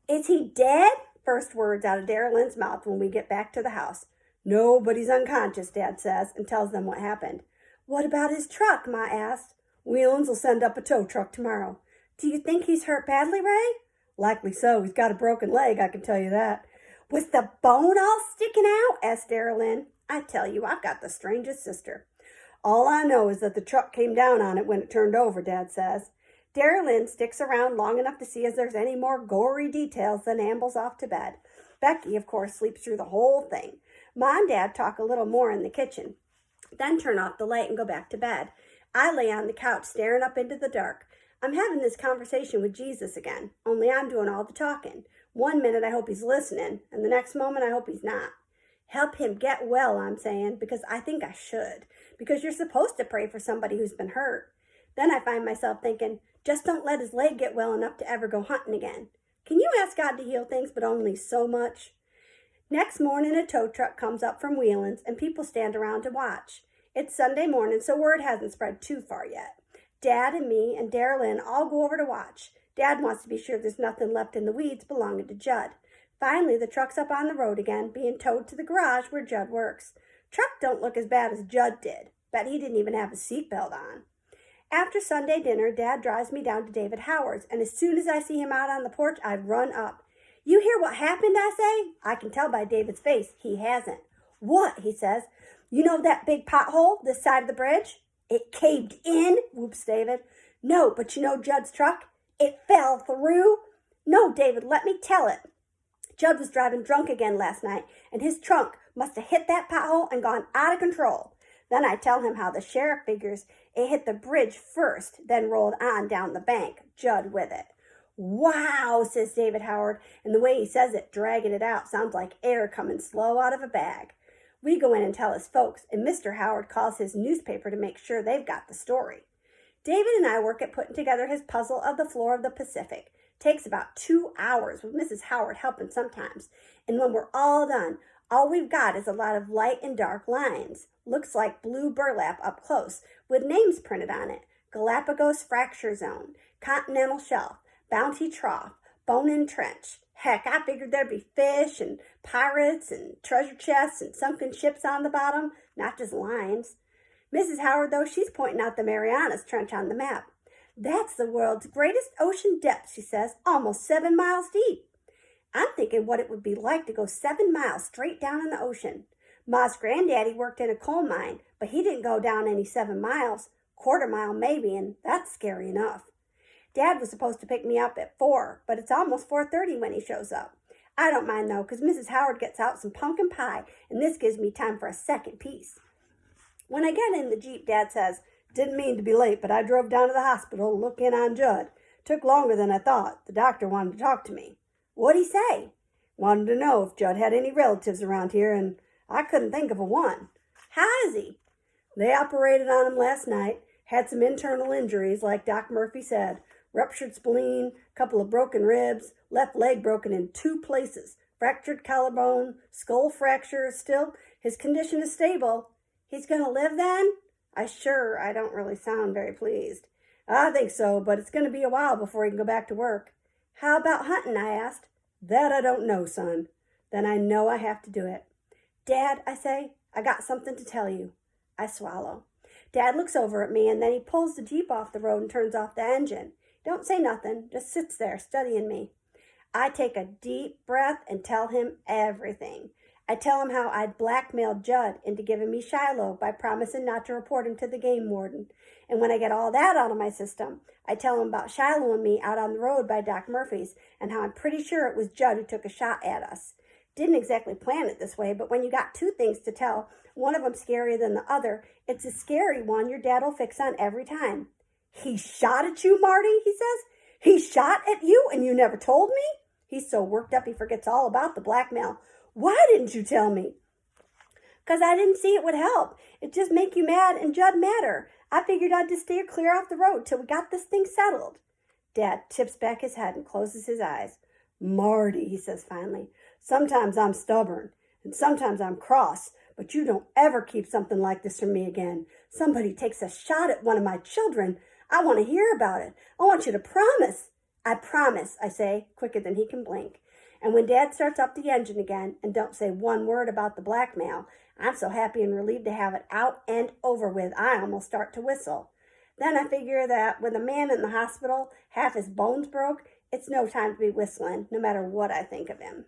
Is he dead? First words out of Darylyn's mouth when we get back to the house. No, but he's unconscious, Dad says, and tells them what happened. What about his truck? Ma asked. Wheelins will send up a tow truck tomorrow. Do you think he's hurt badly, Ray? Likely so. He's got a broken leg, I can tell you that. Was the bone all sticking out? Asked Darylyn. I tell you, I've got the strangest sister. All I know is that the truck came down on it when it turned over, Dad says. Darylyn sticks around long enough to see if there's any more gory details, then ambles off to bed. Becky, of course, sleeps through the whole thing. Ma and Dad talk a little more in the kitchen, then turn off the light and go back to bed. I lay on the couch staring up into the dark. I'm having this conversation with Jesus again, only I'm doing all the talking. One minute I hope he's listening, and the next moment I hope he's not. Help him get well, I'm saying, because I think I should. Because you're supposed to pray for somebody who's been hurt. Then I find myself thinking, just don't let his leg get well enough to ever go hunting again. Can you ask God to heal things, but only so much? Next morning, a tow truck comes up from Wheelins, and people stand around to watch. It's Sunday morning, so word hasn't spread too far yet. Dad and me and Darylyn all go over to watch. Dad wants to be sure there's nothing left in the weeds belonging to Judd. Finally, the truck's up on the road again, being towed to the garage where Judd works. Truck don't look as bad as Judd did. Bet he didn't even have a seatbelt on. After Sunday dinner, Dad drives me down to David Howard's, and as soon as I see him out on the porch, I run up. You hear what happened, I say? I can tell by David's face he hasn't. What? He says. You know that big pothole this side of the bridge? It caved in, whoops David. No, but you know Judd's truck? It fell through. No, David, let me tell it. Judd was driving drunk again last night, and his trunk must have hit that pothole and gone out of control. Then I tell him how the sheriff figures it hit the bridge first, then rolled on down the bank, Judd with it. Wow, says David Howard, and the way he says it, dragging it out, sounds like air coming slow out of a bag. We go in and tell his folks, and Mr. Howard calls his newspaper to make sure they've got the story. David and I work at putting together his puzzle of the floor of the Pacific. Takes about 2 hours, with Mrs. Howard helping sometimes. And when we're all done, all we've got is a lot of light and dark lines. Looks like blue burlap up close, with names printed on it. Galapagos Fracture Zone, Continental Shelf, Bounty Trough, Bone-In Trench. Heck, I figured there'd be fish and pirates and treasure chests and sunken ships on the bottom, not just lines. Mrs. Howard, though, she's pointing out the Marianas Trench on the map. That's the world's greatest ocean depth, she says, almost 7 miles deep. I'm thinking what it would be like to go 7 miles straight down in the ocean. Ma's granddaddy worked in a coal mine, but he didn't go down any 7 miles, quarter mile maybe, and that's scary enough. Dad was supposed to pick me up at 4, but it's almost 4:30 when he shows up. I don't mind, though, because Mrs. Howard gets out some pumpkin pie, and this gives me time for a second piece. When I get in the Jeep, Dad says, didn't mean to be late, but I drove down to the hospital to look in on Judd. Took longer than I thought. The doctor wanted to talk to me. What'd he say? Wanted to know if Judd had any relatives around here, and I couldn't think of a one. How is he? They operated on him last night. Had some internal injuries, like Doc Murphy said. Ruptured spleen, couple of broken ribs, left leg broken in 2 places, fractured collarbone, skull fracture. Still, his condition is stable. He's going to live then? I don't really sound very pleased. I think so, but it's going to be a while before he can go back to work. How about hunting, I asked. That I don't know, son. Then I know I have to do it. Dad, I say, I got something to tell you. I swallow. Dad looks over at me, and then he pulls the Jeep off the road and turns off the engine. Don't say nothing, just sits there studying me. I take a deep breath and tell him everything. I tell him how I'd blackmailed Judd into giving me Shiloh by promising not to report him to the game warden. And when I get all that out of my system, I tell him about Shiloh and me out on the road by Doc Murphy's and how I'm pretty sure it was Judd who took a shot at us. Didn't exactly plan it this way, but when you got 2 things to tell, one of them scarier than the other, it's a scary one your dad'll fix on every time. He shot at you, Marty, he says. He shot at you and you never told me? He's so worked up he forgets all about the blackmail. Why didn't you tell me? Because I didn't see it would help. It'd just make you mad and Judd madder. I figured I'd just steer clear off the road till we got this thing settled. Dad tips back his head and closes his eyes. Marty, he says finally, sometimes I'm stubborn and sometimes I'm cross, but you don't ever keep something like this from me again. Somebody takes a shot at one of my children. I want to hear about it. I want you to promise. I promise, I say, quicker than he can blink. And when Dad starts up the engine again and don't say one word about the blackmail, I'm so happy and relieved to have it out and over with, I almost start to whistle. Then I figure that with a man in the hospital, half his bones broke, it's no time to be whistling, no matter what I think of him.